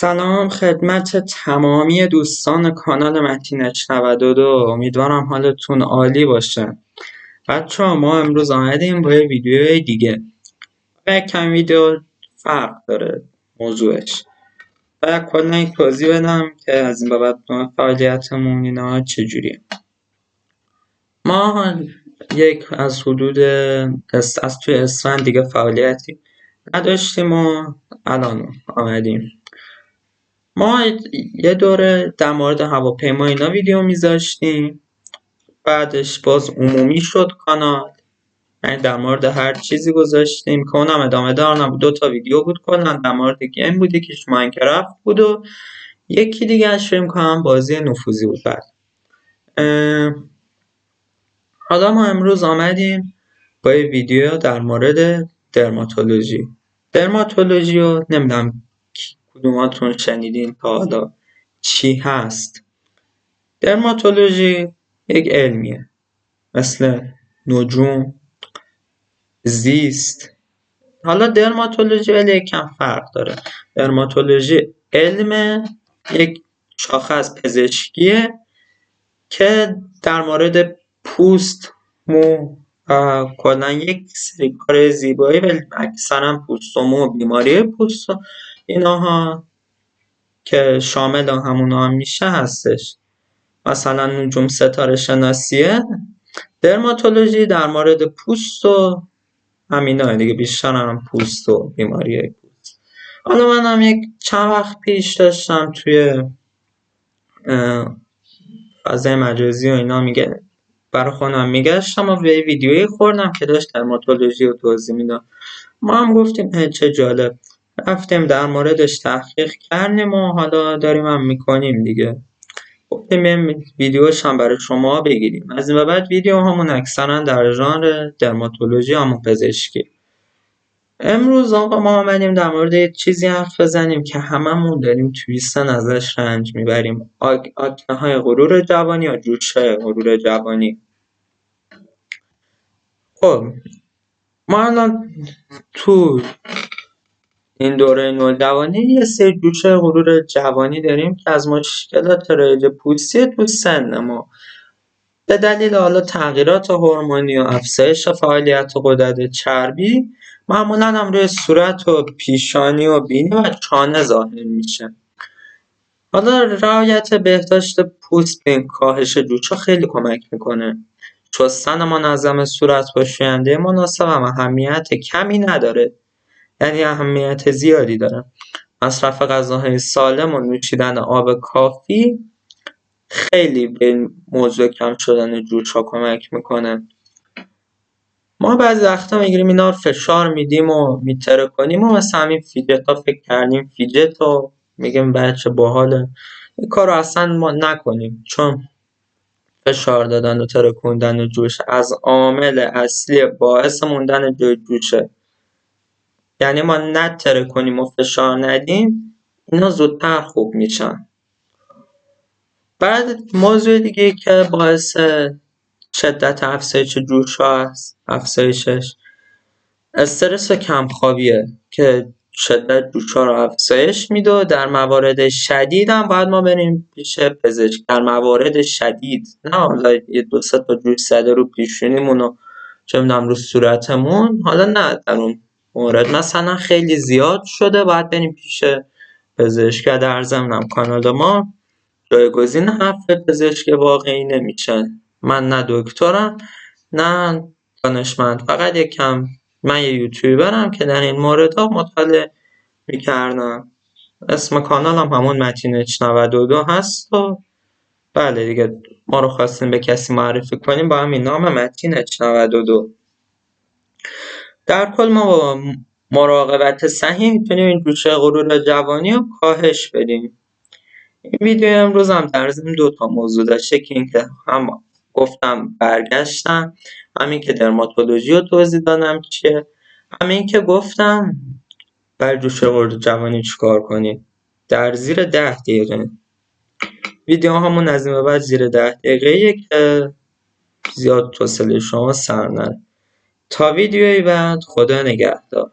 سلام خدمت تمامی دوستان کانال متینش 92. امیدوارم حالتون عالی باشه. بچه‌ها ما امروز آمدیم با یه ویدیوی دیگه و یک کم ویدیو فرق داره موضوعش و کلا یک توضیح بدم که از این بابت فعالیتمون اینا چجوریه. ما یک از حدود از توی اسفند دیگه فعالیتی نداشتیم و الان آمدیم. ما یه دوره در مورد هواپیما اینا ویدیو میذاشتیم، بعدش باز عمومی شد کانال، یعنی در مورد هر چیزی گذاشتیم که اونم ادامه دار نبود. 2 تا ویدیو بود کلا در مورد گیم بود، یکیش ماینکرافت بود و یکی دیگه اش فکر کنم بازی نفوذی بود. بعد حالا ما امروز آمدیم با یه ویدیو در مورد درماتولوژی رو نمیدونم کدوماتون شنیدین تا حالا چی هست. درماتولوژی یک علمیه مثل نجوم، زیست. حالا درماتولوژی ولی یکم فرق داره. درماتولوژی علم یک شاخه از پزشکیه که در مورد پوست، مو و کلا یک سری کار زیبایی ولی اکثرا پوست و مو، بیماری پوست و ایناها که شامل همونا هم میشه هستش. مثلا نجوم ستاره شناسیه. درماتولوژی در مورد پوست و همینا دیگه، بیشتر هم پوست و بیماری پوست. حالا من هم یک چند وقت پیش داشتم توی فضای مجازی و اینا برای خودم میگشتم و به ویدیویی خوردم که داشت درماتولوژی رو توضیح میداد. ما هم گفتیم چه جالب، رفتیم در موردش تحقیق کردیم و حالا داریم هم میکنیم دیگه. گفتیم ویدیوش هم برای شما بگیریم. از این به بعد ویدیو همون اکثرا در ژانر درماتولوژی همون پزشکی. امروز آقا ما آمدیم در مورد یه چیزی حرف بزنیم که هممون داریم توی سن ازش رنج میبریم. آکنه های غرور جوانی یا جوشهای غرور جوانی. خب ما الان تو این دوره نوجوانی یه سری جوشهای غرور جوانی داریم که از مشکلات رایج پوستی تو سن ما به دلیل حالا تغییرات هورمونی و افزایش فعالیت غدد چربی معمولا هم روی صورت و پیشانی و بینی و چانه ظاهر میشه. حالا رعایت بهداشت پوست به این کاهش جوش‌ها خیلی کمک میکنه. شستن منظم صورت با شوینده مناسب هم اهمیت کمی نداره، یعنی اهمیت زیادی داره. مصرف غذاهای سالم و نوشیدن آب کافی خیلی به موضوع کم شدن جوش‌ها کمک میکنه. ما بعضی وقتا میگیریم اینا فشار میدیم و میتره کنیم و مثلا همین فیجت ها فکر کردیم فیجت و میگیم بچه باحاله. این کار رو اصلا ما نکنیم، چون فشار دادن و ترکوندن جوش از عامل اصلی باعث موندن جوشه. یعنی ما نتره کنیم و فشار ندیم اینا زودتر خوب میشن. بعد موضوع دیگه که باعث شدت افزایش جوش‌ها هست، افزایشش استرس و کمخوابیه که شدت جوش‌ها رو افزایش میده و در موارد شدید هم باید ما بریم پیش پزشک. در موارد شدید نه حالا یه 2-3 تا جوش زده رو پیشونیمون و چه میدونم رو صورتمون، حالا نه در اون مورد مثلا خیلی زیاد شده باید بریم پیش پزشک. در ضمن کانال ما جایگزین حرف پزشک واقعی نمیشه. من نه دکترم نه دانشمند، فقط من یه یوتیوبرم که در این موردها مطالعه میکردم. اسم کانالم همون متینش 92 هست و بله دیگه ما رو خواستیم به کسی معرفی کنیم با همین نام متینش 92. در کل ما با مراقبت صحیح میتونیم این جوشه غرور جوانی رو کاهش بدیم. این ویدیو امروز هم در ضمن 2 تا موضوع داشته که اینکه هم گفتم برگشتم، همین که درماتولوژی رو توضیح دادم چیه، همین که گفتم برای جوش غرور جوانی چیکار کنیم. در زیر 10 دقیقه ویدیو همون از این به بعد زیر 10 دقیقه که زیاد توصیه شما سر نره. تا ویدیوی بعد خدا نگهدار.